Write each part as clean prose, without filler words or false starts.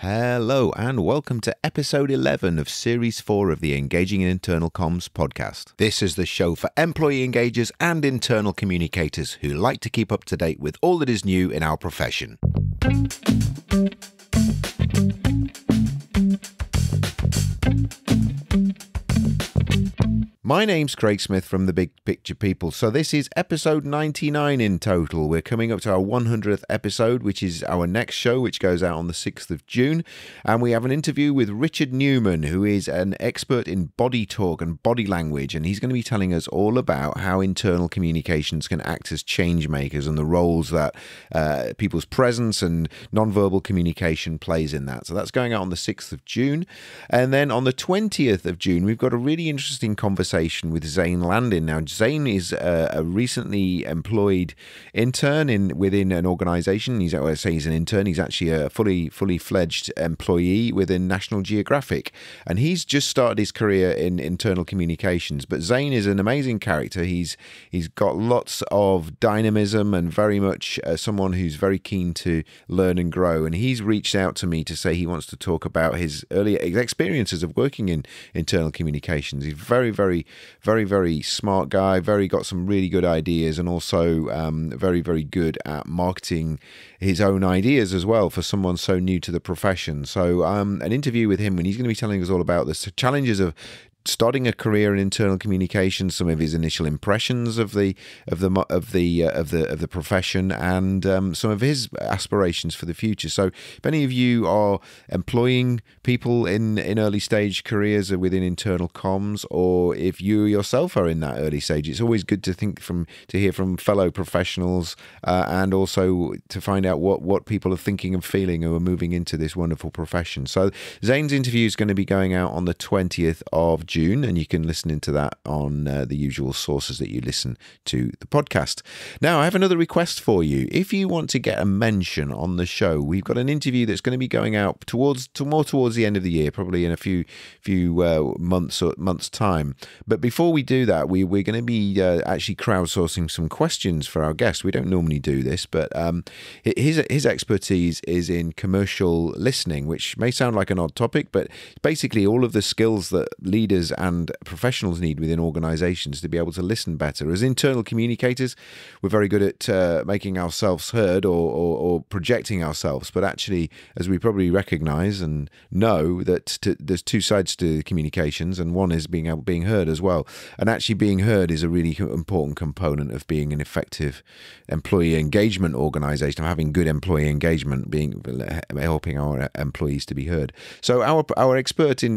Hello and welcome to episode 11 of series 4 of the Engaging in Internal Comms podcast. This is the show for employee engagers and internal communicators who like to keep up to date with all that is new in our profession. My name's Craig Smith from the Big Picture People. So this is episode 99 in total. We're coming up to our 100th episode, which is our next show, which goes out on the 6th of June. And we have an interview with Richard Newman, who is an expert in body talk and body language. And he's going to be telling us all about how internal communications can act as change makers and the roles that people's presence and nonverbal communication plays in that. So that's going out on the 6th of June. And then on the 20th of June, we've got a really interesting conversation with Zane Landin. Now, Zane is a recently employed intern within an organization. He's an intern. He's actually a fully fledged employee within National Geographic, and he's just started his career in internal communications. But Zane is an amazing character. He's got lots of dynamism and very much someone who's very keen to learn and grow. And he's reached out to me to say he wants to talk about his earlier experiences of working in internal communications. He's very smart guy, got some really good ideas, and also very good at marketing his own ideas as well for someone so new to the profession. So an interview with him, and he's going to be telling us all about the challenges of starting a career in internal communications, some of his initial impressions of the profession, and some of his aspirations for the future. So, if any of you are employing people in early stage careers within internal comms, or if you yourself are in that early stage, it's always good to hear from fellow professionals, and also to find out what people are thinking and feeling who are moving into this wonderful profession. So, Zane's interview is going to be going out on the 20th of June, and you can listen into that on the usual sources that you listen to the podcast. Now, I have another request for you. If you want to get a mention on the show, we've got an interview that's going to be going out towards the end of the year, probably in a few months time. But before we do that, we're going to be actually crowdsourcing some questions for our guests. We don't normally do this, but his expertise is in commercial listening, which may sound like an odd topic, but basically all of the skills that leaders and professionals need within organizations to be able to listen better. As internal communicators, we're very good at making ourselves heard or projecting ourselves, but actually, as we probably recognize and know, that there's two sides to communications, and one is being heard as well. And actually being heard is a really important component of being an effective employee engagement organization, of having good employee engagement, helping our employees to be heard. So our expert in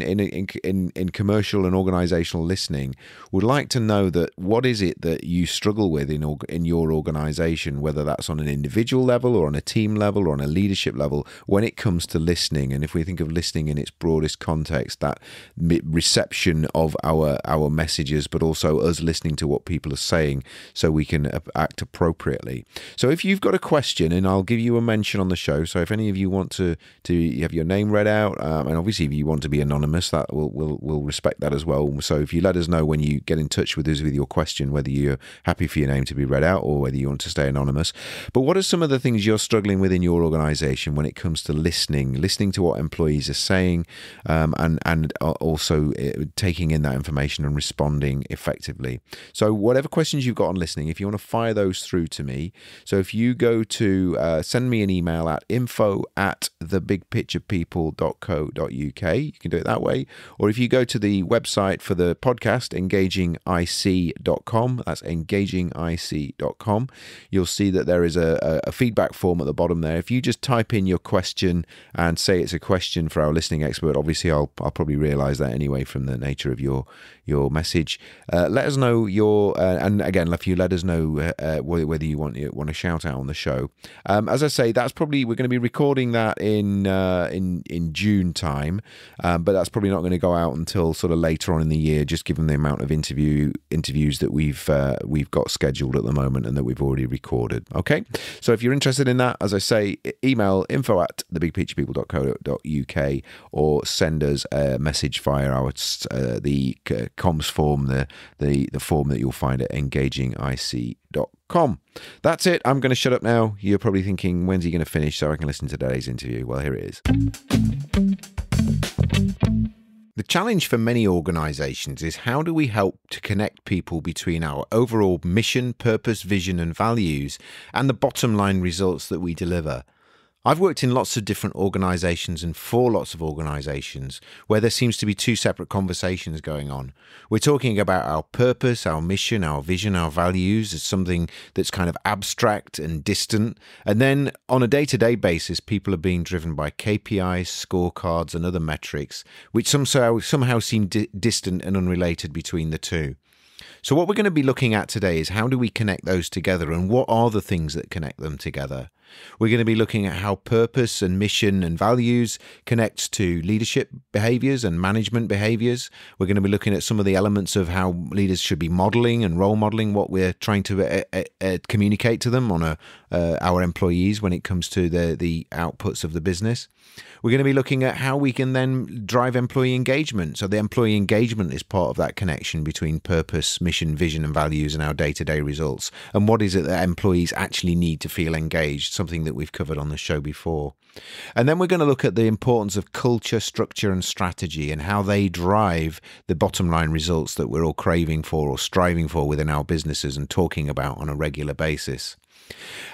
commercial and organizational listening would like to know that what is it that you struggle with in your organization, whether that's on an individual level or on a team level or on a leadership level, when it comes to listening. And if we think of listening in its broadest context, that reception of our messages, but also us listening to what people are saying so we can act appropriately. So if you've got a question, and I'll give you a mention on the show, so if any of you want to have your name read out, and obviously if you want to be anonymous, that we'll respect that as well. So if you let us know when you get in touch with us with your question, whether you're happy for your name to be read out or whether you want to stay anonymous. But what are some of the things you're struggling with in your organization when it comes to listening to what employees are saying, and also taking in that information and responding effectively? So whatever questions you've got on listening, if you want to fire those through to me, so if you go to send me an email at info@thebigpicturepeople.co.uk, you can do it that way. Or if you go to the website for the podcast, engagingic.com, that's engagingic.com, you'll see that there is a feedback form at the bottom there. If you just type in your question and say it's a question for our listening expert, obviously I'll probably realize that anyway from the nature of your message. Let us know and again, if you let us know whether you want a shout out on the show. As I say, that's probably, we're going to be recording that in June time, but that's probably not going to go out until sort of later on in the year, just given the amount of interviews that we've got scheduled at the moment and that we've already recorded. Okay, so if you're interested in that, as I say, email info@thebigpicturepeople.co.uk or send us a message via the comms form, the form that you'll find at engagingic.com. That's it. I'm going to shut up now. You're probably thinking, when's he going to finish so I can listen to today's interview? Well, here it is. The challenge for many organizations is, how do we help to connect people between our overall mission, purpose, vision, and values and the bottom line results that we deliver? I've worked in lots of different organizations and for lots of organizations where there seems to be two separate conversations going on. We're talking about our purpose, our mission, our vision, our values as something that's kind of abstract and distant. And then on a day-to-day basis, people are being driven by KPIs, scorecards, and other metrics, which somehow seem distant and unrelated between the two. So what we're going to be looking at today is, how do we connect those together, and what are the things that connect them together? We're going to be looking at how purpose and mission and values connects to leadership behaviors and management behaviors. We're going to be looking at some of the elements of how leaders should be modeling and role modeling what we're trying to communicate to them on our employees when it comes to the outputs of the business. We're going to be looking at how we can then drive employee engagement. So the employee engagement is part of that connection between purpose, mission, vision, and values and our day-to-day results. And what is it that employees actually need to feel engaged? Something that we've covered on the show before. And then we're going to look at the importance of culture, structure, and strategy, and how they drive the bottom line results that we're all craving for or striving for within our businesses and talking about on a regular basis.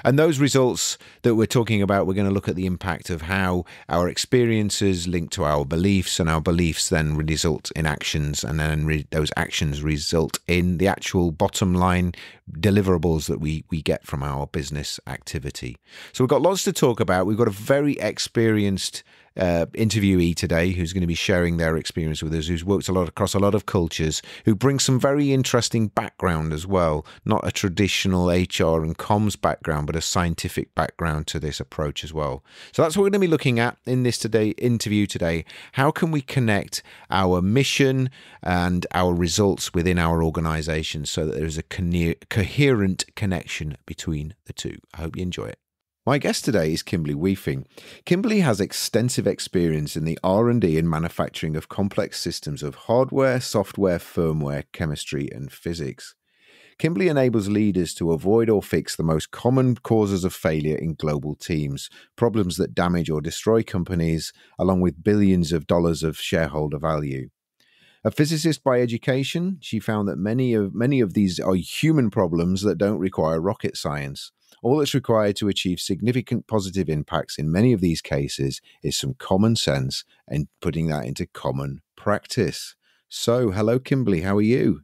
And those results that we're talking about, we're going to look at the impact of how our experiences link to our beliefs, and our beliefs then result in actions, and then those actions result in the actual bottom line deliverables that we get from our business activity. So we've got lots to talk about. We've got a very experienced interviewee today who's going to be sharing their experience with us, who's worked across a lot of cultures, who brings some very interesting background as well, not a traditional HR and comms background, but a scientific background to this approach as well. So that's what we're going to be looking at in this interview today. How can we connect our mission and our results within our organization so that there's a coherent connection between the two? I hope you enjoy it. My guest today is Kimberly Weefing. Kimberly has extensive experience in the R&D and manufacturing of complex systems of hardware, software, firmware, chemistry, and physics. Kimberly enables leaders to avoid or fix the most common causes of failure in global teams, problems that damage or destroy companies, along with billions of dollars of shareholder value. A physicist by education, she found that many of these are human problems that don't require rocket science. All that's required to achieve significant positive impacts in many of these cases is some common sense and putting that into common practice. So, hello, Kimberly. How are you?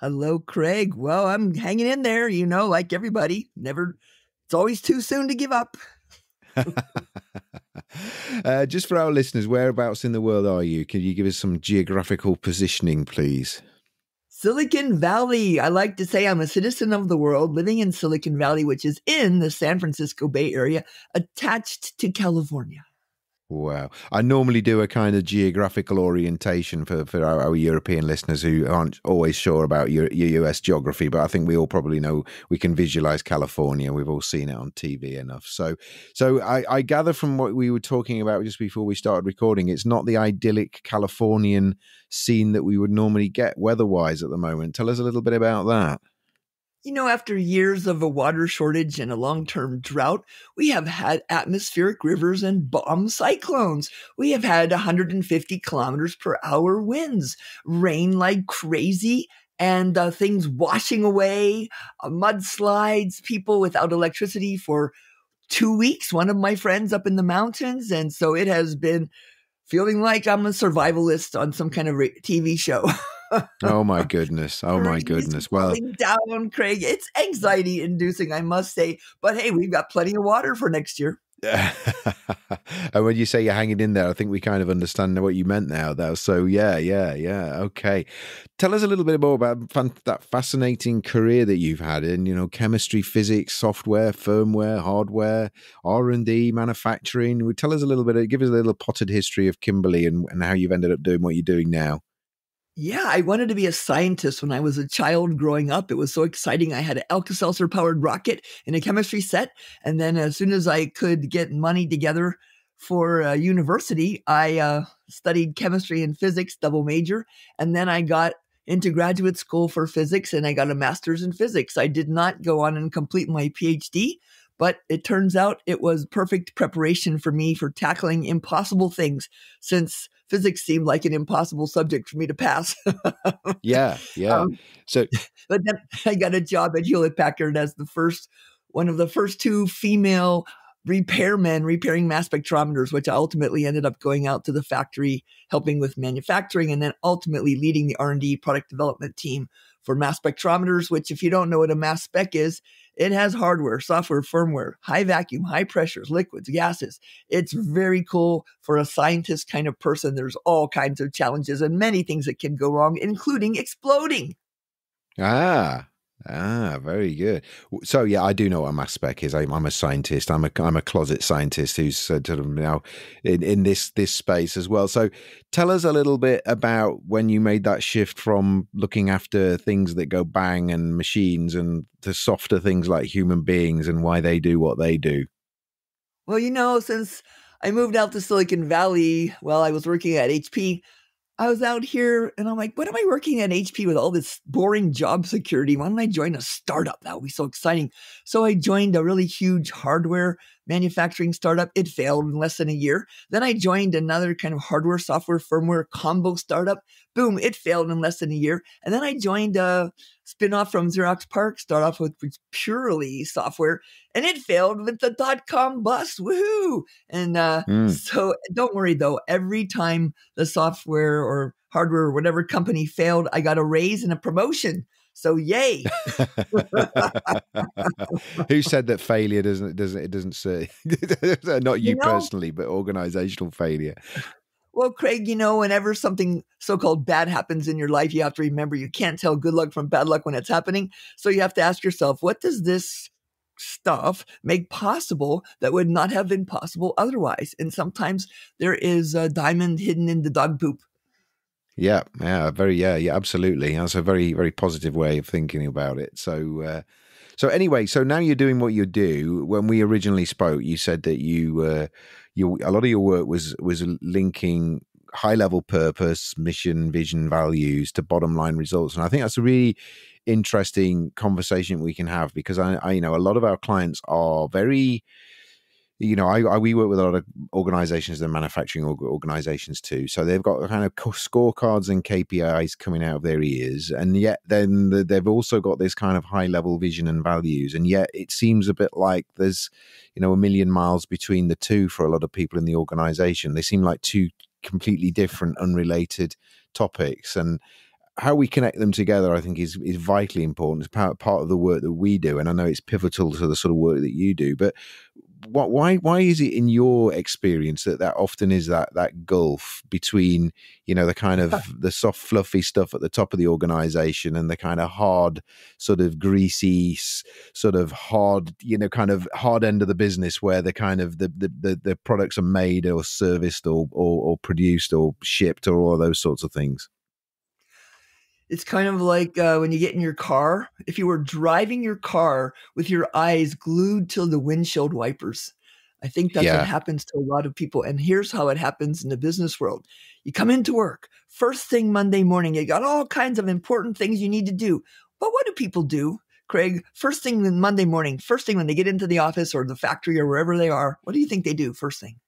Hello, Craig. Well, I'm hanging in there, like everybody. It's always too soon to give up. Just for our listeners, whereabouts in the world are you? Can you give us some geographical positioning, please? Silicon Valley. I like to say I'm a citizen of the world living in Silicon Valley, which is in the San Francisco Bay Area, attached to California. Wow. I normally do a kind of geographical orientation for our European listeners who aren't always sure about your US geography, but I think we all probably know, we can visualize California. We've all seen it on TV enough. So I gather from what we were talking about just before we started recording, it's not the idyllic Californian scene that we would normally get weather-wise at the moment. Tell us a little bit about that. After years of a water shortage and a long-term drought, we have had atmospheric rivers and bomb cyclones. We have had 150 kilometers per hour winds, rain like crazy, and things washing away, mudslides, people without electricity for 2 weeks. One of my friends up in the mountains. And so it has been feeling like I'm a survivalist on some kind of TV show. Oh my goodness. Oh my goodness. Well, down, Craig. It's anxiety inducing, I must say. But hey, we've got plenty of water for next year. And when you say you're hanging in there, I think we kind of understand what you meant now, though. So yeah. Okay. Tell us a little bit more about that fascinating career that you've had in, chemistry, physics, software, firmware, hardware, R&D, manufacturing. Tell us a little bit, give us a little potted history of Kimberly and how you've ended up doing what you're doing now. Yeah, I wanted to be a scientist when I was a child growing up. It was so exciting. I had an Alka-Seltzer powered rocket and a chemistry set. And then as soon as I could get money together for university, I studied chemistry and physics, double major. And then I got into graduate school for physics and I got a master's in physics. I did not go on and complete my PhD, but it turns out it was perfect preparation for me for tackling impossible things, since physics seemed like an impossible subject for me to pass. Yeah, yeah. um, So but then I got a job at Hewlett Packard as one of the first two female repairmen repairing mass spectrometers, which I ultimately ended up going out to the factory, helping with manufacturing, and then ultimately leading the R&D product development team for mass spectrometers, which, if you don't know what a mass spec is, it has hardware, software, firmware, high vacuum, high pressures, liquids, gases. It's very cool for a scientist kind of person. There's all kinds of challenges and many things that can go wrong, including exploding. Very good. So yeah, I do know what a mass spec is. I'm a scientist. I'm a closet scientist who's sort of now in this space as well. So tell us a little bit about when you made that shift from looking after things that go bang and machines and to softer things like human beings and why they do what they do. Well, since I moved out to Silicon Valley while I was working at HP, I was out here and I'm like, what am I working at HP with all this boring job security? Why don't I join a startup? That would be so exciting. So I joined a really huge hardware manufacturing startup. It failed in less than a year. Then I joined another kind of hardware, software, firmware combo startup. Boom, it failed in less than a year. And then I joined a spinoff from Xerox PARC, start off with purely software, and it failed with the .com bust. Woohoo! And so don't worry though, every time the software or hardware or whatever company failed, I got a raise and a promotion. So yay. Who said that failure doesn't say not you personally, but organizational failure? Well, Craig, whenever something so-called bad happens in your life, you have to remember you can't tell good luck from bad luck when it's happening. So you have to ask yourself, what does this stuff make possible that would not have been possible otherwise? And sometimes there is a diamond hidden in the dog poop. Yeah, absolutely. That's a very, very positive way of thinking about it. So, so now you're doing what you do. When we originally spoke, you said that a lot of your work was linking high level purpose, mission, vision, values to bottom line results, and I think that's a really interesting conversation we can have, because I know a lot of our clients are very. We work with a lot of organizations and manufacturing organizations too. So they've got kind of scorecards and KPIs coming out of their ears. And yet then they've also got this kind of high level vision and values. And yet it seems a bit like there's, a million miles between the two for a lot of people in the organization. They seem like two completely different, unrelated topics. And how we connect them together, I think, is vitally important. It's part of the work that we do. And I know it's pivotal to the sort of work that you do. But why is it in your experience that often is that gulf between the kind of the soft fluffy stuff at the top of the organization and the kind of hard sort of greasy sort of hard kind of hard end of the business where the kind of the products are made or serviced or produced or shipped or all of those sorts of things? It's kind of like when you get in your car, if you were driving your car with your eyes glued to the windshield wipers. I think that's what happens to a lot of people. And here's how it happens in the business world. You come into work, first thing Monday morning, you got all kinds of important things you need to do. But what do people do, Craig? First thing Monday morning, first thing when they get into the office or the factory or wherever they are, what do you think they do first thing?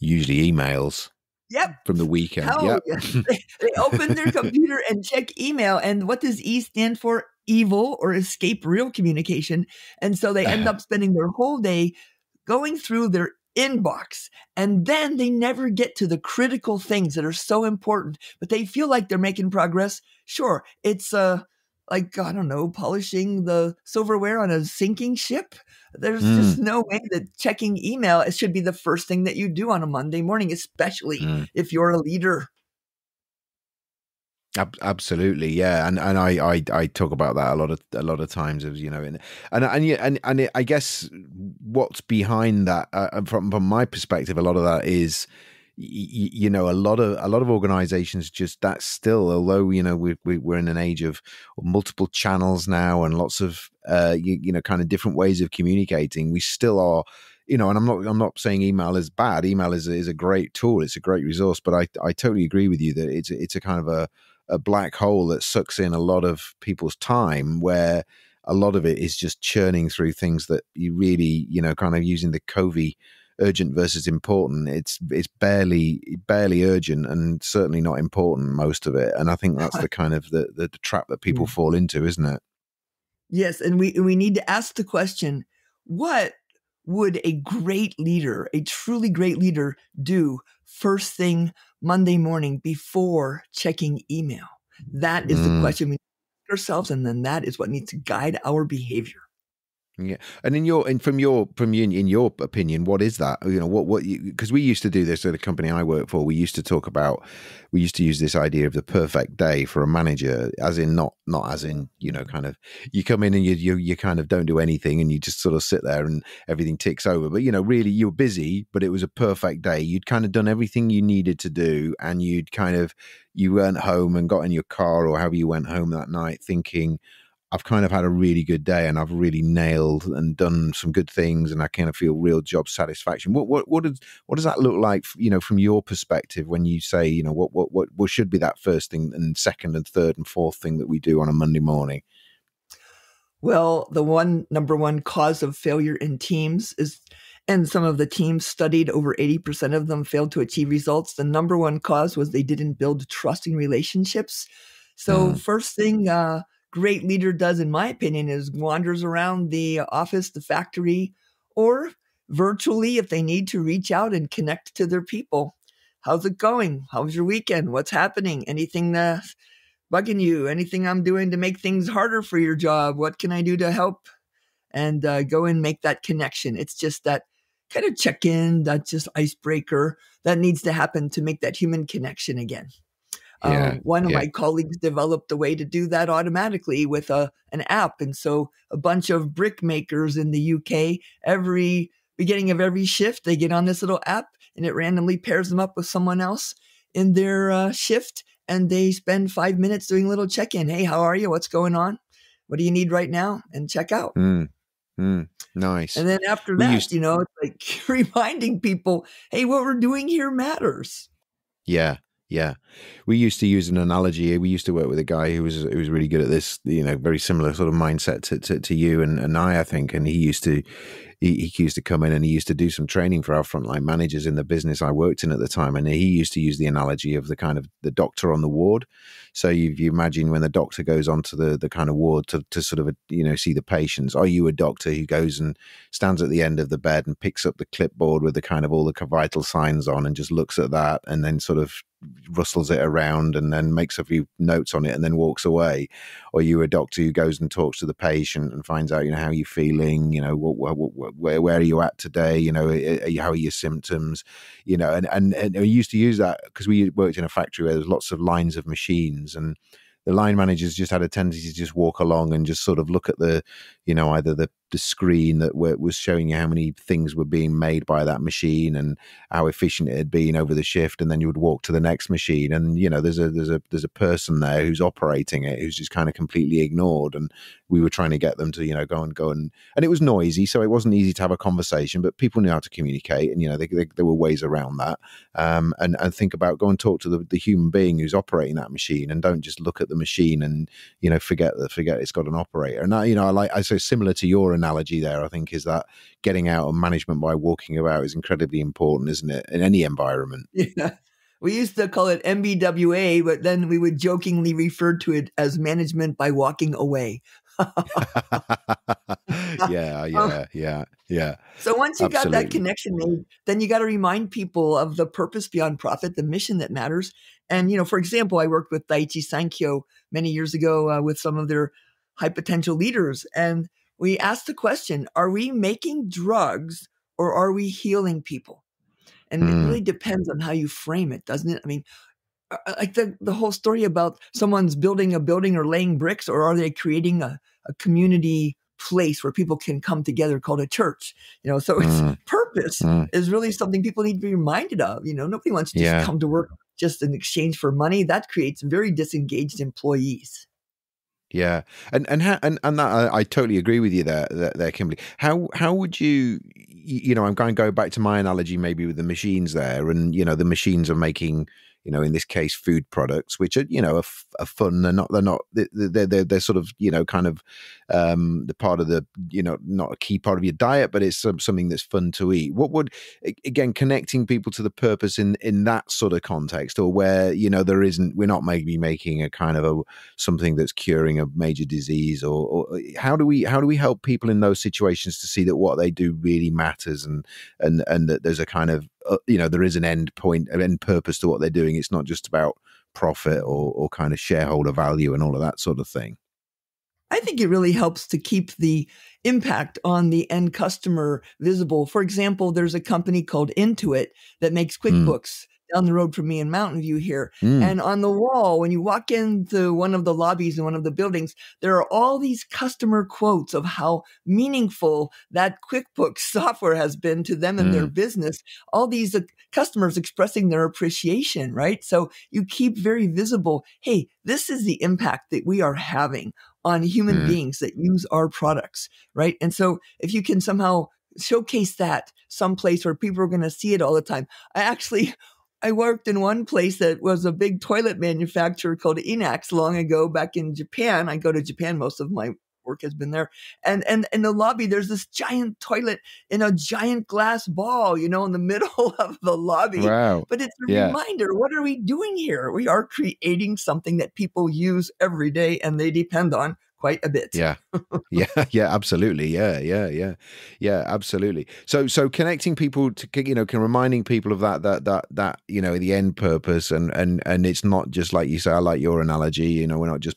Usually emails. Yep. From the weekend. Yep. They open their computer and check email. And what does E stand for? Evil, or escape real communication. And so they end up spending their whole day going through their inbox. And then they never get to the critical things that are so important, but they feel like they're making progress. Sure. It's like, I don't know, polishing the silverware on a sinking ship. There's just no way that checking email, it should be the first thing that you do on a Monday morning, especially if you're a leader. Absolutely, yeah, and I talk about that a lot of times, as and I guess what's behind that, from my perspective, a lot of that is, a lot of organizations just that's still, although we're in an age of multiple channels now and lots of kind of different ways of communicating, we still are, and I'm not saying email is bad. Email is a great tool, it's a great resource, but I totally agree with you that it's a kind of a black hole that sucks in a lot of people's time, where a lot of it is just churning through things that you really, kind of using the Covey urgent versus important. It's barely urgent and certainly not important, most of it. And I think that's the kind of the trap that people fall into, isn't it? Yes, and we need to ask the question, what would a great leader, a truly great leader, do first thing Monday morning before checking email? That is the question we ask ourselves, and then that is what needs to guide our behavior. Yeah, and in your opinion, what is that? Because we used to do this at a company I work for. We used to use this idea of the perfect day for a manager, as in not as in kind of you come in and you kind of don't do anything and you just sort of sit there and everything ticks over. But really you're busy, but it was a perfect day. You'd kind of done everything you needed to do, and you went home and got in your car or however you went home that night thinking, I've kind of had a really good day and I've really nailed and done some good things, and I kind of feel real job satisfaction. What does that look like, from your perspective, when you say, what should be that first thing and second and third and fourth thing that we do on a Monday morning? Well, the number one cause of failure in teams is, and some of the teams studied, over 80% of them failed to achieve results. The number one cause was they didn't build trusting relationships. So first thing, great leader does, in my opinion, is wanders around the office, the factory, or virtually if they need to reach out and connect to their people. How's it going? How's your weekend? What's happening? Anything that's bugging you? Anything I'm doing to make things harder for your job? What can I do to help? And go and make that connection. It's just that kind of check-in, that just icebreaker that needs to happen to make that human connection again. One of my colleagues developed a way to do that automatically with an app. And so a bunch of brick makers in the UK, every beginning of every shift, they get on this little app and it randomly pairs them up with someone else in their shift. And they spend 5 minutes doing a little check-in. Hey, how are you? What's going on? What do you need right now? And check out. Nice. And then after that, it's like reminding people, hey, what we're doing here matters. Yeah. Yeah, we used to use an analogy. We used to work with a guy who was really good at this, very similar sort of mindset to you and I think. And he used to come in and he used to do some training for our frontline managers in the business I worked in at the time. And he used to use the analogy of the kind of the doctor on the ward. So you imagine when the doctor goes onto the kind of ward to sort of, see the patients. Are you a doctor who goes and stands at the end of the bed and picks up the clipboard with the kind of all the vital signs on and just looks at that and then sort of rustles it around and then makes a few notes on it and then walks away? Or you a doctor who goes and talks to the patient and finds out, how you're feeling, where are you at today? How are your symptoms? And we used to use that because we worked in a factory where there's lots of lines of machines, and the line managers just had a tendency to just walk along and just sort of look at the, either the screen that was showing you how many things were being made by that machine and how efficient it had been over the shift, and then you would walk to the next machine, and there's a person there who's operating it who's just kind of completely ignored, and we were trying to get them to go and it was noisy, so it wasn't easy to have a conversation, but people knew how to communicate, and there were ways around that, and think about go and talk to the human being who's operating that machine, and don't just look at the machine and forget it's got an operator. And I say similar to your analogy there, I think, is that getting out of management by walking about is incredibly important, isn't it, in any environment? Yeah. We used to call it MBWA, but then we would jokingly refer to it as management by walking away. Yeah. So once you got that connection made, then you got to remind people of the purpose beyond profit, the mission that matters. And, for example, I worked with Daiichi Sankyo many years ago with some of their high potential leaders. And we asked the question, are we making drugs or are we healing people? And it really depends on how you frame it, doesn't it? I mean, like the whole story about someone's building a building or laying bricks, or are they creating a community place where people can come together called a church. So it's purpose is really something people need to be reminded of. Nobody wants to just Yeah. come to work just in exchange for money. That creates very disengaged employees. Yeah, and that I totally agree with you there, Kimberly. How would you, I'm going to go back to my analogy maybe with the machines there, and the machines are making, in this case, food products, which are are fun. They're sort of kind of the part of the not a key part of your diet, but it's something that's fun to eat. What would, again, connecting people to the purpose in that sort of context, or where we're not maybe making a kind of something that's curing a major disease, or how do we help people in those situations to see that what they do really matters, and that there's a kind of there is an end point, an end purpose to what they're doing. It's not just about profit or kind of shareholder value and all of that sort of thing. I think it really helps to keep the impact on the end customer visible. For example, there's a company called Intuit that makes QuickBooks down the road from me in Mountain View here. And on the wall, when you walk into one of the lobbies in one of the buildings, there are all these customer quotes of how meaningful that QuickBooks software has been to them and their business. All these customers expressing their appreciation, right? So you keep very visible, hey, this is the impact that we are having on human beings that use our products, right? And so if you can somehow showcase that someplace where people are going to see it all the time. I worked in one place that was a big toilet manufacturer called Enax long ago back in Japan. I go to Japan. Most of my work has been there. And in the lobby, there's this giant toilet in a giant glass ball, in the middle of the lobby. Wow. But it's a reminder, what are we doing here? We are creating something that people use every day and they depend on quite a bit. Yeah. Yeah, absolutely. Yeah, absolutely. So connecting people to, reminding people of that, the end purpose, and it's not just like you say, I like your analogy, we're not just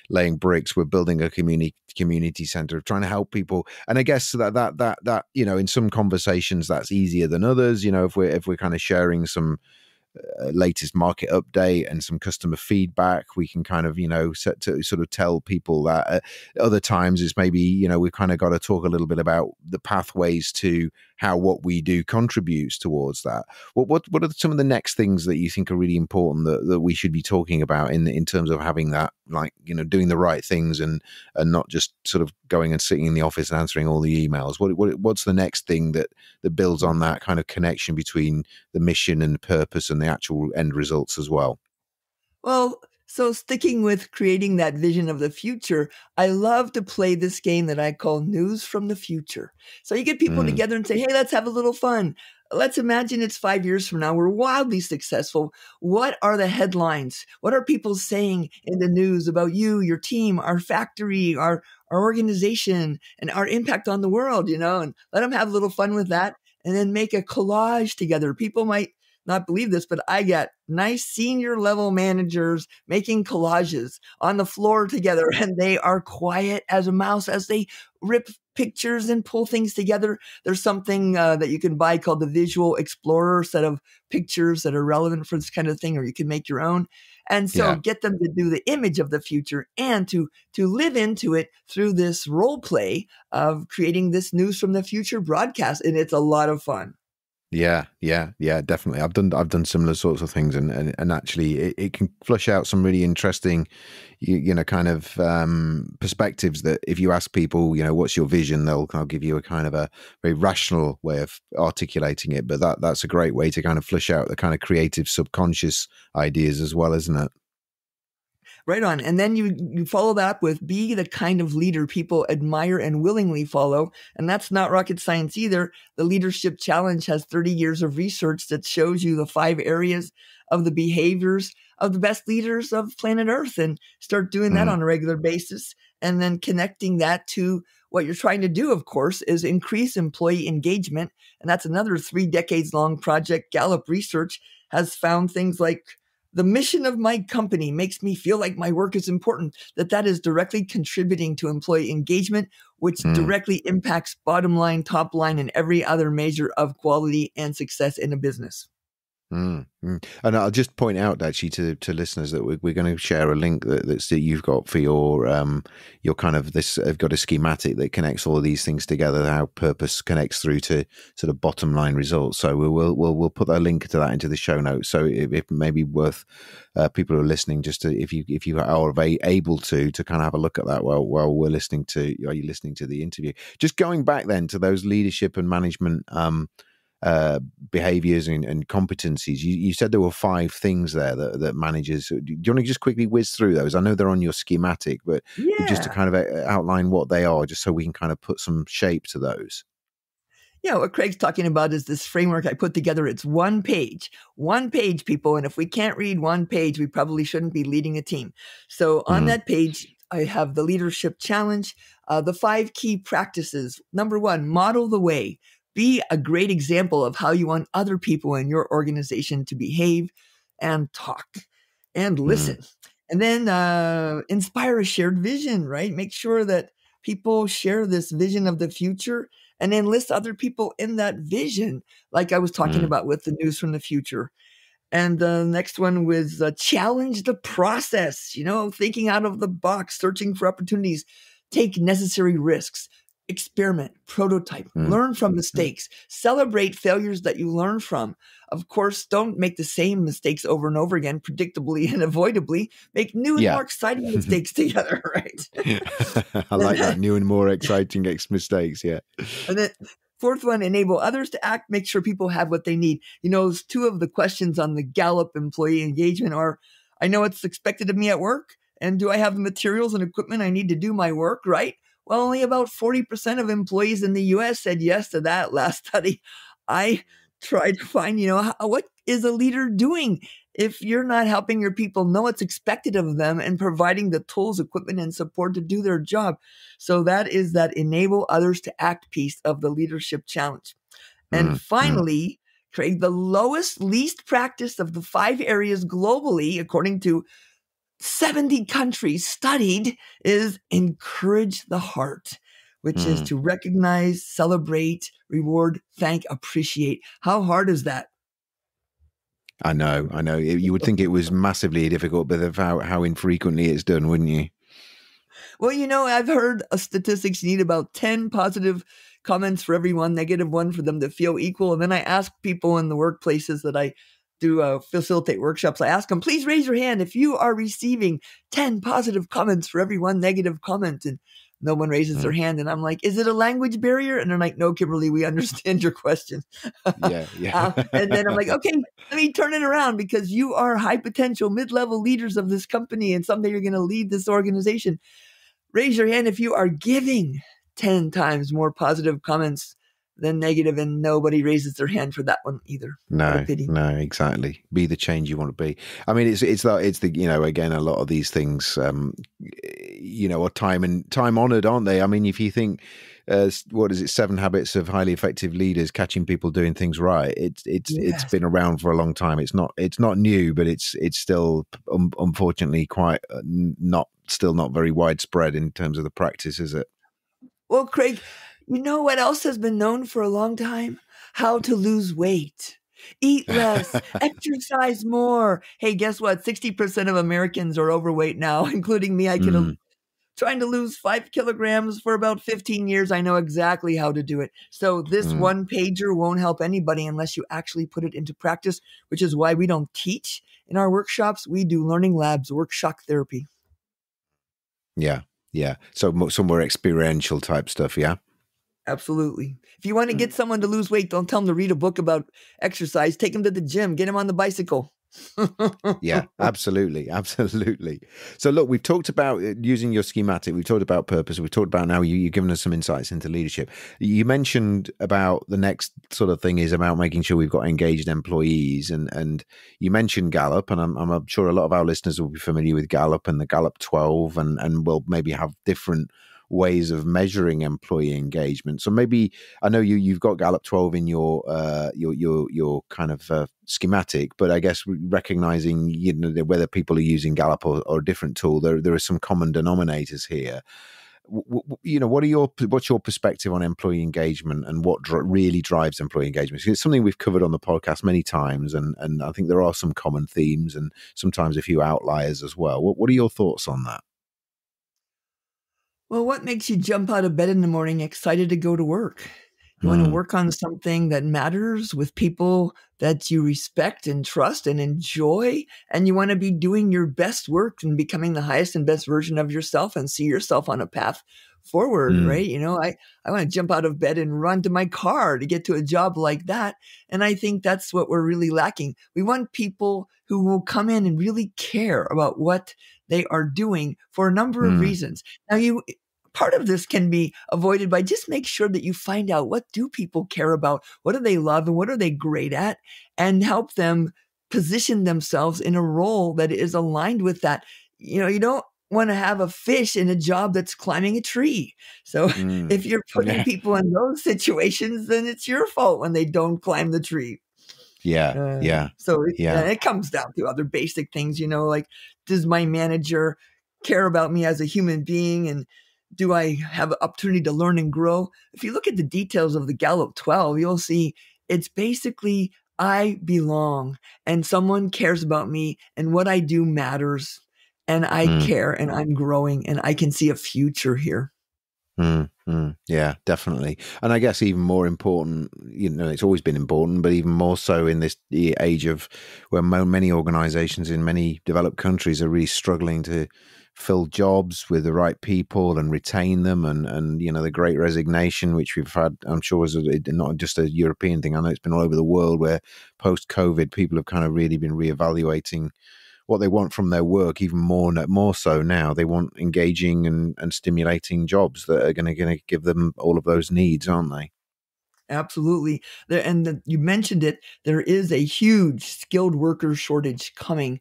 laying bricks, we're building a community center, trying to help people. And I guess that, in some conversations that's easier than others, if we're kind of sharing some latest market update and some customer feedback, we can kind of set to sort of tell people that. Other times it's maybe we've kind of got to talk a little bit about the pathways to how what we do contributes towards that. What are some of the next things that you think are really important that we should be talking about in terms of having that, like, doing the right things and not just sort of going and sitting in the office and answering all the emails? What's the next thing that builds on that kind of connection between the mission and the purpose and the actual end results as well? Well, so sticking with creating that vision of the future, I love to play this game that I call News from the Future. So you get people together and say, hey, let's have a little fun. Let's imagine it's 5 years from now. We're wildly successful. What are the headlines? What are people saying in the news about you, your team, our factory, our organization, and our impact on the world, and let them have a little fun with that, and then make a collage together. People might not believe this, but I get nice senior level managers making collages on the floor together, and they are quiet as a mouse as they rip pictures and pull things together. There's something that you can buy called the Visual Explorer, set of pictures that are relevant for this kind of thing, or you can make your own. And so get them to do the image of the future and to live into it through this role play of creating this News from the Future broadcast. And it's a lot of fun. Yeah, definitely. I've done similar sorts of things, and actually it can flush out some really interesting, kind of perspectives that if you ask people, what's your vision, they'll give you a kind of a very rational way of articulating it. But that's a great way to kind of flush out the kind of creative subconscious ideas as well, isn't it? Right on. And then you follow that up with be the kind of leader people admire and willingly follow. And that's not rocket science either. The Leadership Challenge has 30 years of research that shows you the 5 areas of the behaviors of the best leaders of planet Earth, and start doing that on a regular basis. And then connecting that to what you're trying to do, of course, is increase employee engagement. And that's another 3 decades long project. Gallup research has found things like the mission of my company makes me feel like my work is important, that is directly contributing to employee engagement, which directly impacts bottom line, top line, and every other measure of quality and success in a business. And I'll just point out actually to listeners that we're going to share a link that you've got for your kind of this. I've got a schematic that connects all of these things together. How purpose connects through to sort of bottom line results. So we'll put a link to that into the show notes. So it may be worth people who are listening just to, if you are able to kind of have a look at that while we're listening to the interview. Just going back then to those leadership and management behaviors and competencies. You said there were 5 things there that managers. Do you want to just quickly whiz through those? I know they're on your schematic, but just to kind of outline what they are, just so we can kind of put some shape to those. Yeah, what Craig's talking about is this framework I put together. It's one page, people. And if we can't read one page, we probably shouldn't be leading a team. So on that page, I have the leadership challenge, the 5 key practices. Number 1, model the way. Be a great example of how you want other people in your organization to behave and talk and listen. And then inspire a shared vision, right? Make sure that people share this vision of the future and enlist other people in that vision, like I was talking about with the news from the future. And the next one was challenge the process, thinking out of the box, searching for opportunities, take necessary risks. Experiment, prototype, learn from mistakes, celebrate failures that you learn from. Of course, don't make the same mistakes over and over again, predictably and avoidably. Make new and more exciting mistakes together, right? I like that, new and more exciting mistakes, yeah. And then 4th one, enable others to act, make sure people have what they need. 2 of the questions on the Gallup employee engagement are, I know what's expected of me at work, and do I have the materials and equipment I need to do my work, right? Well, only about 40% of employees in the U.S. said yes to that last study. I tried to find, what is a leader doing if you're not helping your people know what's expected of them and providing the tools, equipment, and support to do their job. So that is that enable others to act piece of the leadership challenge. And finally, Craig, the least practice of the 5 areas globally, according to 70 countries studied, is encourage the heart, which is to recognize, celebrate, reward, thank, appreciate. How hard is that? I know. You would think it was massively difficult, but of how infrequently it's done, wouldn't you? Well, I've heard statistics you need about 10 positive comments for every 1 negative one for them to feel equal. And then I ask people in the workplaces that I do facilitate workshops, I ask them, please raise your hand if you are receiving 10 positive comments for every 1 negative comment. And no one raises their hand. And I'm like, is it a language barrier? And they're like, no, Kimberly, we understand your question. Yeah. And then I'm like, okay, let me turn it around, because you are high potential mid-level leaders of this company, and someday you're going to lead this organization. Raise your hand if you are giving 10 times more positive comments than negative, and nobody raises their hand for that one either. No, exactly. Be the change you want to be. I mean, it's the again, a lot of these things are time honored, aren't they? I mean, if you think what is it, 7 Habits of Highly Effective Leaders, catching people doing things right, it's been around for a long time. It's not new, but it's still unfortunately quite not very widespread in terms of the practice, is it? Well, Craig, you know what else has been known for a long time? How to lose weight. Eat less, exercise more. Hey, guess what? 60% of Americans are overweight now, including me. I can trying to lose 5 kilograms for about 15 years. I know exactly how to do it. So this one pager won't help anybody unless you actually put it into practice, which is why we don't teach in our workshops. We do learning labs, work shock therapy. Yeah. So some more experiential type stuff, yeah? Absolutely. If you want to get someone to lose weight, don't tell them to read a book about exercise. Take them to the gym. Get them on the bicycle. Yeah, absolutely. So look, we've talked about using your schematic. We've talked about purpose. We've talked about now you've given us some insights into leadership. You mentioned about the next sort of thing is about making sure we've got engaged employees. And you mentioned Gallup, and I'm sure a lot of our listeners will be familiar with Gallup and the Gallup 12, and will maybe have different ways of measuring employee engagement. So maybe, I know you've got Gallup 12 in your kind of schematic, but I guess recognizing whether people are using Gallup or a different tool, there are some common denominators here. what's your perspective on employee engagement and what really drives employee engagement? It's something we've covered on the podcast many times, and I think there are some common themes and sometimes a few outliers as well. What are your thoughts on that? Well, what makes you jump out of bed in the morning excited to go to work? You want to work on something that matters with people that you respect and trust and enjoy. And you want to be doing your best work and becoming the highest and best version of yourself and see yourself on a path forward, right? I want to jump out of bed and run to my car to get to a job like that. And I think that's what we're really lacking. We want people who will come in and really care about what they are doing for a number of reasons. Now, part of this can be avoided by just make sure that you find out what do people care about, what do they love, and what are they great at, and help them position themselves in a role that is aligned with that. You don't want to have a fish in a job that's climbing a tree. So if you're putting people in those situations, then it's your fault when they don't climb the tree. So it comes down to other basic things, like, does my manager care about me as a human being? And do I have an opportunity to learn and grow? If you look at the details of the Gallup 12, you'll see it's basically I belong and someone cares about me and what I do matters and I care and I'm growing and I can see a future here. Yeah, definitely. And I guess even more important, it's always been important, but even more so in this age of where many organizations in many developed countries are really struggling to fill jobs with the right people and retain them, and the great resignation, which we've had, I'm sure is not just a European thing. I know it's been all over the world, where post-COVID people have kind of really been reevaluating what they want from their work, even more so now. They want engaging and stimulating jobs that are going to give them all of those needs, aren't they? Absolutely. You mentioned it, there is a huge skilled worker shortage coming.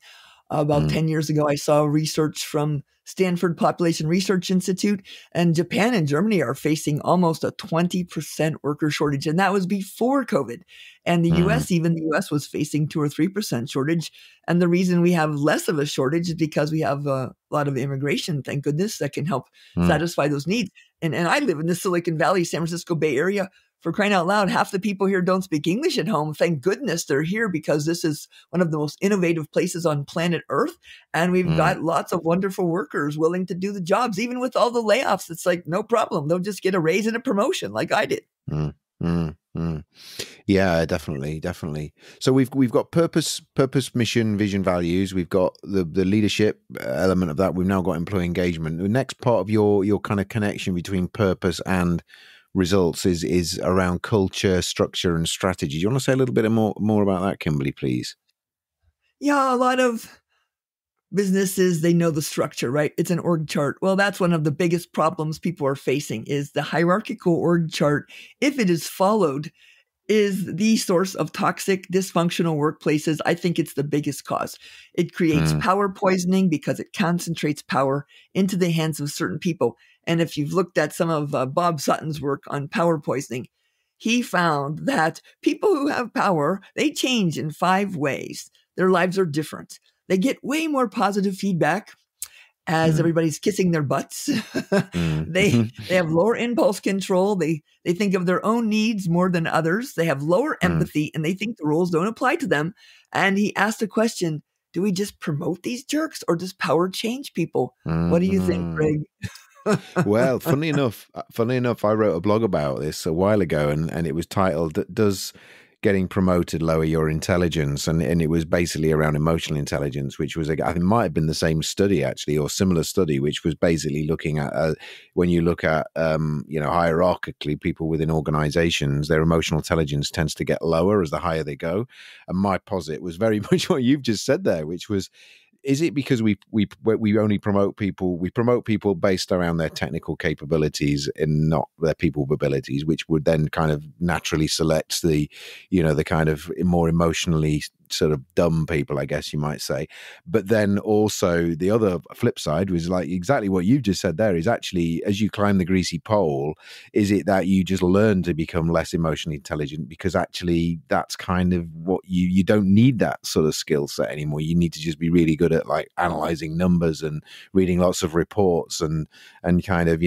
About 10 years ago, I saw research from Stanford Population Research Institute, and Japan and Germany are facing almost a 20% worker shortage. And that was before COVID. And the US was facing 2 or 3% shortage. And the reason we have less of a shortage is because we have a lot of immigration, thank goodness, that can help satisfy those needs. And I live in the Silicon Valley, San Francisco Bay Area. For crying out loud, half the people here don't speak English at home. Thank goodness they're here, because this is one of the most innovative places on planet Earth. And we've got lots of wonderful workers willing to do the jobs. Even with all the layoffs, it's like, no problem. They'll just get a raise and a promotion like I did. Yeah, definitely. So we've got purpose, mission, vision, values. We've got the leadership element of that. We've now got employee engagement. The next part of your kind of connection between purpose and results is around culture, structure, and strategy. Do you want to say a little bit more about that, Kimberly, please? Yeah, a lot of businesses, they know the structure, right? It's an org chart. Well, that's one of the biggest problems people are facing, is the hierarchical org chart, if it is followed, is the source of toxic, dysfunctional workplaces. I think it's the biggest cause. It creates power poisoning because it concentrates power into the hands of certain people. And if you've looked at some of Bob Sutton's work on power poisoning, he found that people who have power, they change in 5 ways. Their lives are different. They get way more positive feedback as everybody's kissing their butts. They have lower impulse control. They think of their own needs more than others. They have lower empathy, and they think the rules don't apply to them. And he asked the question, do we just promote these jerks, or does power change people? What do you think, Greg? Well, funnily enough, I wrote a blog about this a while ago, and it was titled, Does Getting Promoted Lower Your Intelligence? And it was basically around emotional intelligence, which was, I think it might have been the same study actually, or similar study, which was basically looking at, when you look at, hierarchically, people within organizations, their emotional intelligence tends to get lower as the higher they go. And my posit was very much what you've just said there, which was, is it because we only promote people based around their technical capabilities and not their people abilities, which would then kind of naturally select the kind of more emotionally sort of dumb people, I guess you might say. But then also the other flip side was like exactly what you've just said there is actually, as you climb the greasy pole, is it that you just learn to become less emotionally intelligent because actually that's kind of what you don't need that sort of skill set anymore. You need to just be really good at like analyzing numbers and reading lots of reports and kind of,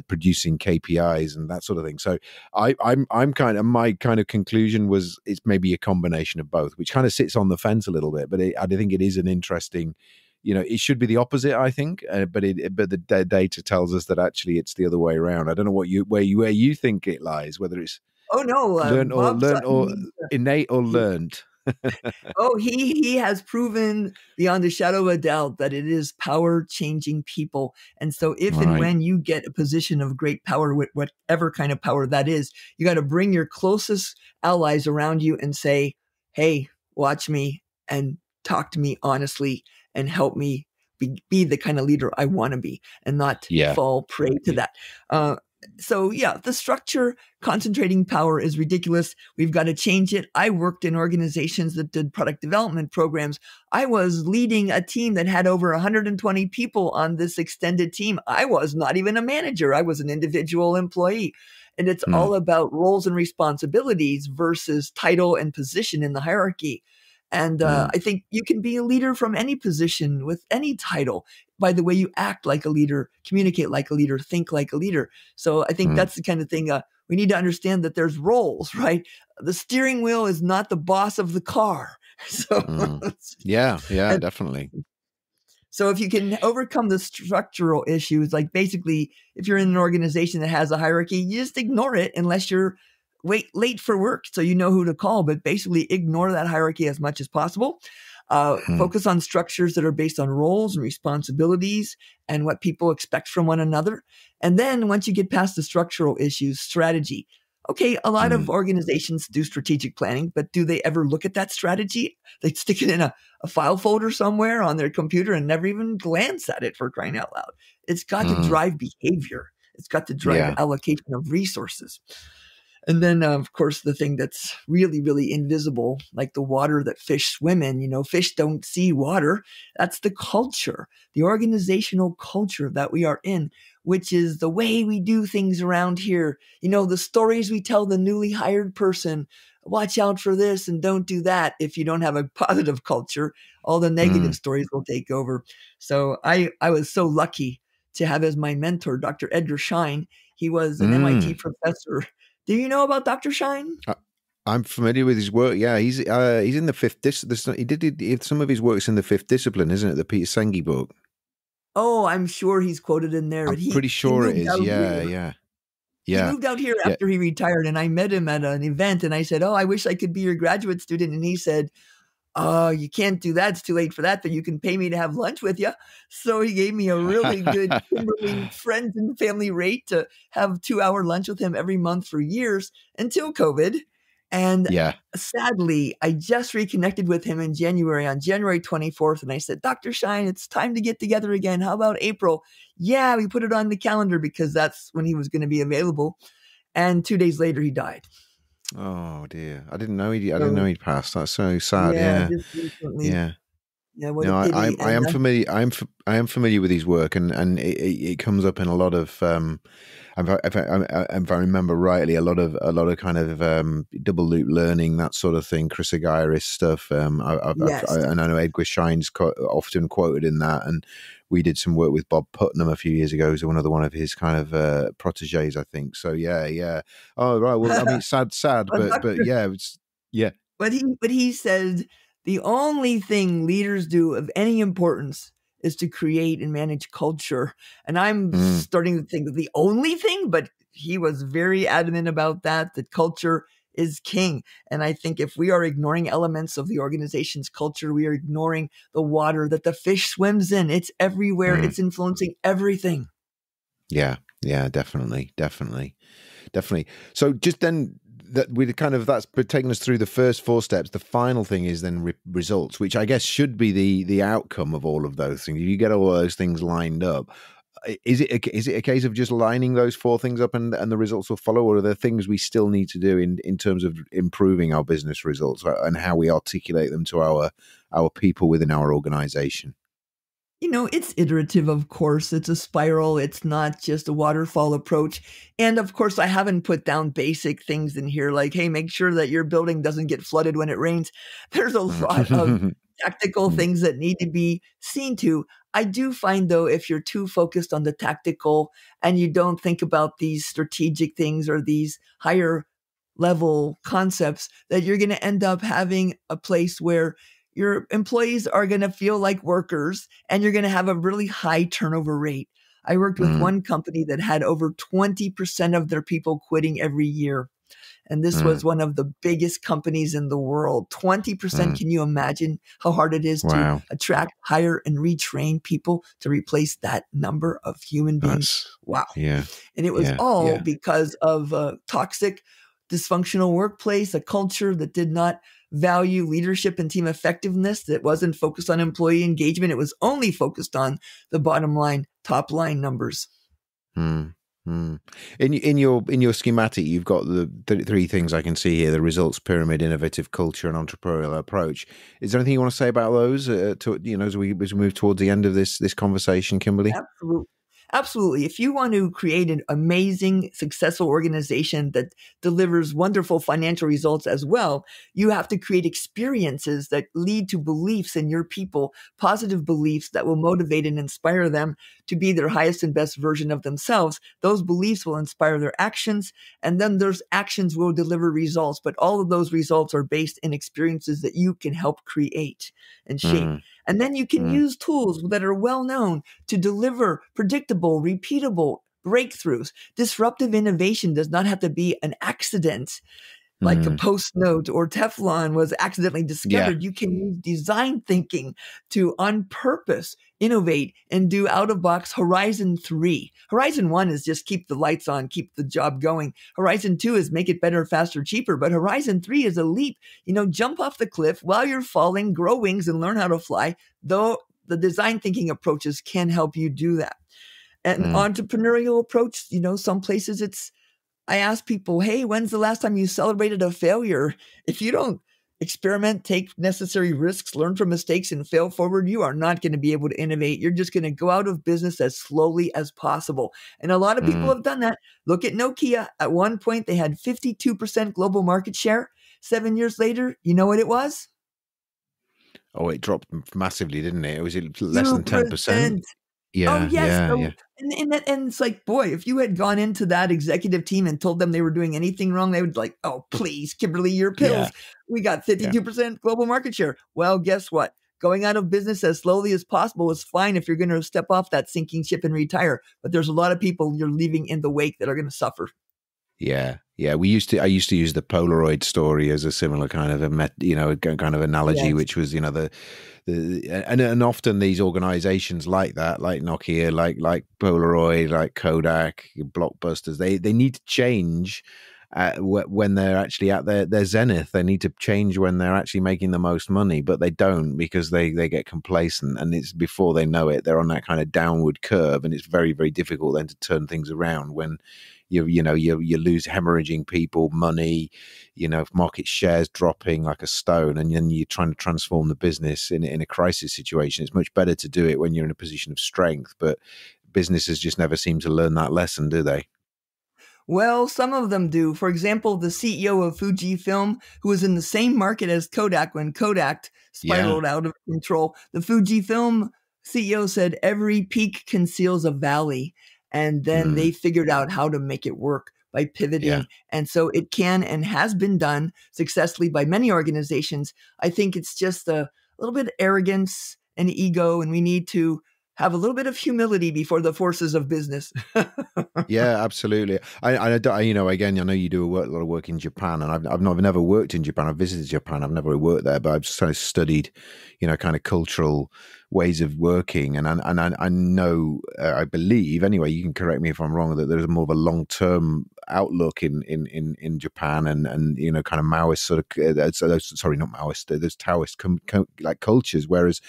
producing KPIs and that sort of thing. So I'm kind of, my kind of conclusion was it's maybe a combination of both, which kind of sits on the fence a little bit, but I think it is an interesting, it should be the opposite, I think, but the data tells us that actually it's the other way around. I don't know where you think it lies, whether it's Oh no, Bob learned or Sutton. innate or learned. Oh, he has proven beyond a shadow of a doubt that it is power changing people. And so if and when you get a position of great power, whatever kind of power that is, you got to bring your closest allies around you and say, hey, watch me and talk to me honestly and help me be the kind of leader I want to be and not fall prey to that. So yeah, the structure concentrating power is ridiculous. We've got to change it. I worked in organizations that did product development programs. I was leading a team that had over 120 people on this extended team. I was not even a manager. I was an individual employee. And it's all about roles and responsibilities versus title and position in the hierarchy. And I think you can be a leader from any position with any title by the way you act like a leader, communicate like a leader, think like a leader. So I think that's the kind of thing we need to understand that there's roles, right? The steering wheel is not the boss of the car. So yeah, definitely. So if you can overcome the structural issues, like basically if you're in an organization that has a hierarchy, you just ignore it unless you're late for work so you know who to call, but basically ignore that hierarchy as much as possible. Focus on structures that are based on roles and responsibilities and what people expect from one another. And then once you get past the structural issues, strategy. Okay, a lot of organizations do strategic planning, but do they ever look at that strategy? They stick it in a file folder somewhere on their computer and never even glance at it, for crying out loud. It's got to drive behavior. It's got to drive allocation of resources. And then, of course, the thing that's really, really invisible, like the water that fish swim in, fish don't see water. That's the culture, the organizational culture that we are in, which is the way we do things around here. The stories we tell the newly hired person, watch out for this and don't do that. If you don't have a positive culture, all the negative stories will take over. So I was so lucky to have as my mentor, Dr. Edgar Schein. He was an MIT professor. Do you know about Dr. Schein? I'm familiar with his work. Yeah, he's in the fifth discipline. He did some of his works in the fifth discipline, isn't it? The Peter Senge book. Oh, I'm sure he's quoted in there. I'm pretty sure it is. Yeah. He moved out here after he retired, and I met him at an event, and I said, "Oh, I wish I could be your graduate student." And he said, "Oh, you can't do that. It's too late for that, but you can pay me to have lunch with you." So he gave me a really good Kimberly friends and family rate to have 2-hour lunch with him every month for years until COVID. And sadly, I just reconnected with him in January, on January 24th. And I said, "Dr. Schein, it's time to get together again. How about April?" Yeah, we put it on the calendar because that's when he was going to be available. And 2 days later, he died. Oh dear! I didn't know he'd passed. That's so sad. Yeah. Just recently. Yeah. What No, a pity. I am familiar. I am familiar with his work, and it comes up in a lot of. If I remember rightly, a lot of kind of double loop learning, that sort of thing, Chris Aguirre stuff. And I know Edgar Schein's often quoted in that, and we did some work with Bob Putnam a few years ago. Who's another one of his kind of proteges, I think. So yeah. Oh right. Well, I mean, sad, but yeah. But he said the only thing leaders do of any importance is to create and manage culture. And I'm starting to think that the only thing, but he was very adamant about that culture is king. And I think if we are ignoring elements of the organization's culture, we are ignoring the water that the fish swims in. It's everywhere. It's influencing everything. Yeah, definitely. So just then, that's taken us through the first 4 steps. The final thing is then results, which I guess should be the outcome of all of those things. If you get all those things lined up, is it a case of just lining those four things up and the results will follow, or are there things we still need to do in terms of improving our business results and how we articulate them to our people within our organization? It's iterative, of course. It's a spiral. It's not just a waterfall approach. And of course, I haven't put down basic things in here like, hey, make sure that your building doesn't get flooded when it rains. There's a lot of tactical things that need to be seen to. I do find, though, if you're too focused on the tactical and you don't think about these strategic things or these higher level concepts, that you're going to end up having a place where your employees are going to feel like workers and you're going to have a really high turnover rate. I worked with one company that had over 20% of their people quitting every year. And this was one of the biggest companies in the world. 20%. Can you imagine how hard it is to attract, hire, and retrain people to replace that number of human beings? Wow. Yeah. And it was all because of a toxic, dysfunctional workplace, a culture that did not value leadership and team effectiveness, that wasn't focused on employee engagement. It was only focused on the bottom line, top line numbers. In your schematic, you've got the three things I can see here: the results pyramid, innovative culture, and entrepreneurial approach. Is there anything you want to say about those? As we move towards the end of this conversation, Kimberly? Absolutely. Absolutely. If you want to create an amazing, successful organization that delivers wonderful financial results as well, you have to create experiences that lead to beliefs in your people, positive beliefs that will motivate and inspire them to be their highest and best version of themselves. Those beliefs will inspire their actions, and then those actions will deliver results. But all of those results are based in experiences that you can help create and shape. And then you can use tools that are well known to deliver predictable, repeatable breakthroughs. Disruptive innovation does not have to be an accident, like a post note or Teflon was accidentally discovered. You can use design thinking to, on purpose, innovate and do out of box Horizon 3. Horizon 1 is just keep the lights on, keep the job going. Horizon 2 is make it better, faster, cheaper. But Horizon 3 is a leap. Jump off the cliff while you're falling, grow wings and learn how to fly. Though the design thinking approaches can help you do that. And entrepreneurial approach, some places I ask people, hey, when's the last time you celebrated a failure? If you don't experiment, take necessary risks, learn from mistakes, and fail forward, you are not going to be able to innovate. You're just going to go out of business as slowly as possible. And a lot of people have done that. Look at Nokia. At one point, they had 52% global market share. 7 years later, you know what it was? Oh, it dropped massively, didn't it? Was it less than 10%? Yeah, oh, yes. And it's like, boy, if you had gone into that executive team and told them they were doing anything wrong, they would like, oh, please, Kimberly, your pills. We got 52% global market share. Well, guess what? Going out of business as slowly as possible is fine if you're going to step off that sinking ship and retire. But there's a lot of people you're leaving in the wake that are going to suffer. Yeah. I used to use the Polaroid story as a similar kind of kind of analogy, which was, and often these organizations like that, like Nokia, like Polaroid, like Kodak, Blockbusters, they need to change when they're actually at their zenith. They need to change when they're actually making the most money, but they don't because they get complacent, and it's before they know it, they're on that kind of downward curve, and it's very, very difficult then to turn things around when you lose hemorrhaging people, money, market shares dropping like a stone, and then you're trying to transform the business in a crisis situation. It's much better to do it when you're in a position of strength, but businesses just never seem to learn that lesson, do they? Well, some of them do. For example, the CEO of Fujifilm, who was in the same market as Kodak when Kodak spiraled out of control, the Fujifilm CEO said every peak conceals a valley. And then they figured out how to make it work by pivoting. Yeah. And so it can and has been done successfully by many organizations. I think it's just a little bit of arrogance and ego, and we need to have a little bit of humility before the forces of business. Yeah, absolutely. Again, I know you do a lot of work in Japan, and I've never worked in Japan. I've visited Japan. I've never worked there, but I've just kind of studied, kind of cultural ways of working. And I know, I believe, anyway, you can correct me if I'm wrong, that there's more of a long-term outlook in Japan and kind of Maoist sort of sorry, not Maoist, those Taoist like cultures, whereas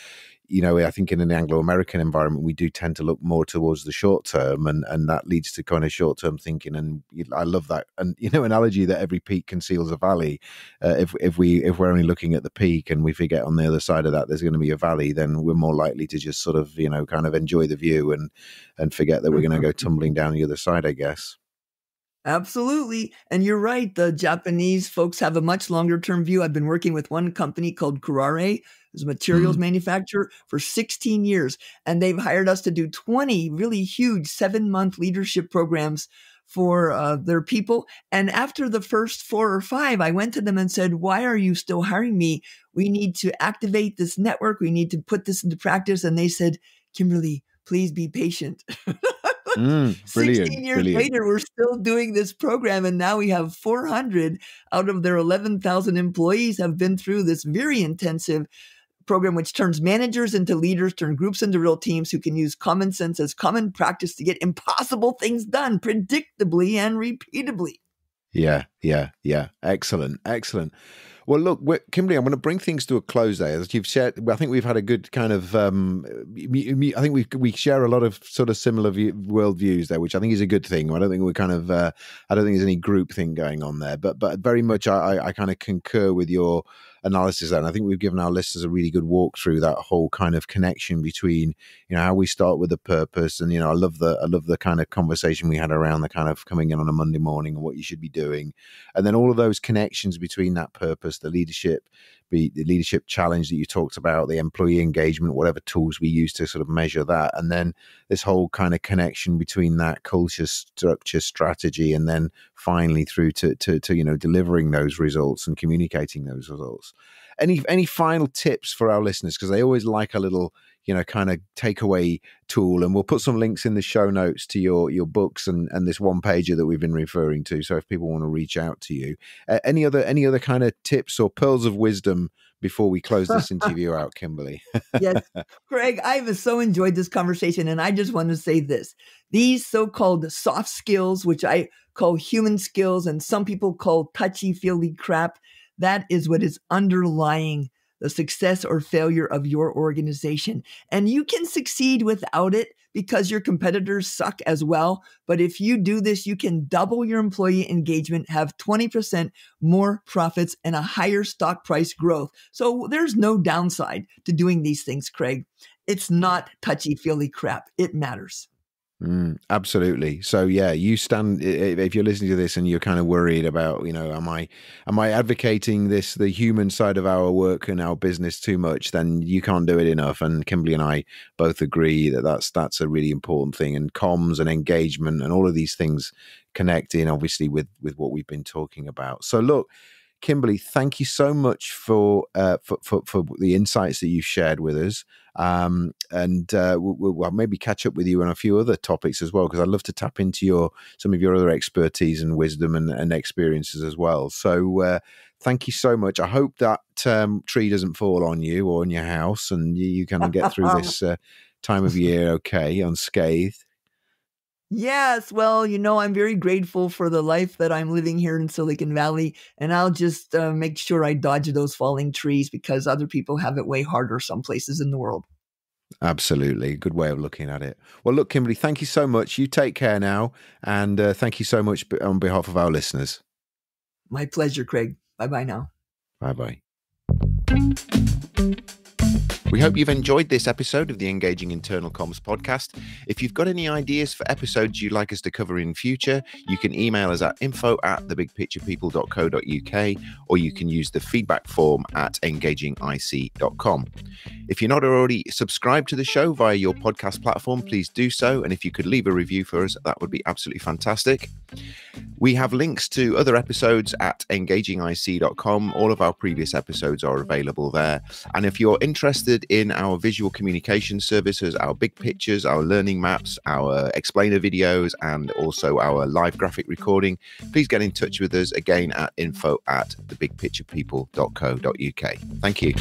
I think in an Anglo-American environment, we do tend to look more towards the short term, and that leads to kind of short-term thinking. And I love that, and analogy that every peak conceals a valley. If we're only looking at the peak and we forget on the other side of that there's going to be a valley, then we're more likely to just sort of kind of enjoy the view and forget that we're going to go tumbling down the other side, I guess. Absolutely. And you're right. The Japanese folks have a much longer term view. I've been working with one company called Kurare, who's a materials manufacturer, for 16 years. And they've hired us to do 20 really huge 7-month leadership programs for their people. And after the first 4 or 5, I went to them and said, why are you still hiring me? We need to activate this network. We need to put this into practice. And they said, Kimberly, please be patient. 16 years later, we're still doing this program, and now we have 400 out of their 11,000 employees have been through this very intensive program, which turns managers into leaders, turn groups into real teams who can use common sense as common practice to get impossible things done predictably and repeatably. Yeah. Excellent. Well, look, Kimberly, I'm going to bring things to a close there. As you've shared, I think we've had a good kind of, I think we share a lot of sort of similar worldviews there, which I think is a good thing. I don't think we're kind of, I don't think there's any group thing going on there, but very much I kind of concur with your analysis there. And I think we've given our listeners a really good walk through that whole kind of connection between, how we start with a purpose. And, I love the kind of conversation we had around the kind of coming in on a Monday morning and what you should be doing. And then all of those connections between that purpose, the leadership challenge that you talked about, the employee engagement, whatever tools we use to sort of measure that. And then this whole kind of connection between that culture, structure, strategy, and then finally through to delivering those results and communicating those results. Any final tips for our listeners? Because they always like a little, kind of takeaway tool, and we'll put some links in the show notes to your books and this one pager that we've been referring to. So if people want to reach out to you, any other kind of tips or pearls of wisdom before we close this interview out, Kimberly? Yes, Craig, I've so enjoyed this conversation, and I just want to say this: these so-called soft skills, which I call human skills, and some people call touchy-feely crap, that is what is underlying the success or failure of your organization. And you can succeed without it because your competitors suck as well. But if you do this, you can double your employee engagement, have 20% more profits, and a higher stock price growth. So there's no downside to doing these things, Craig. It's not touchy-feely crap. It matters. Absolutely. So yeah, you stand, if you're listening to this and you're kind of worried about, am I advocating the human side of our work and our business too much, then you can't do it enough. And Kimberly and I both agree that that's a really important thing, and comms and engagement and all of these things connect in obviously with what we've been talking about. So look, Kimberly, thank you so much for the insights that you've shared with us. And we'll maybe catch up with you on a few other topics as well, because I'd love to tap into some of your other expertise and wisdom and experiences as well. So thank you so much. I hope that tree doesn't fall on you or in your house, and you kind of get through this time of year okay, unscathed. Yes. Well, I'm very grateful for the life that I'm living here in Silicon Valley, and I'll just make sure I dodge those falling trees because other people have it way harder some places in the world. Absolutely. Good way of looking at it. Well, look, Kimberly, thank you so much. You take care now, and thank you so much on behalf of our listeners. My pleasure, Craig. Bye-bye now. Bye-bye. We hope you've enjoyed this episode of the Engaging Internal Comms podcast. If you've got any ideas for episodes you'd like us to cover in future, you can email us at info@thebigpicturepeople.co.uk, or you can use the feedback form at engagingic.com. If you're not already subscribed to the show via your podcast platform, please do so. And if you could leave a review for us, that would be absolutely fantastic. We have links to other episodes at engagingic.com. All of our previous episodes are available there. And if you're interested in our visual communication services, our big pictures, our learning maps, our explainer videos, and also our live graphic recording, please get in touch with us again at info@thebigpicturepeople.co.uk. Thank you.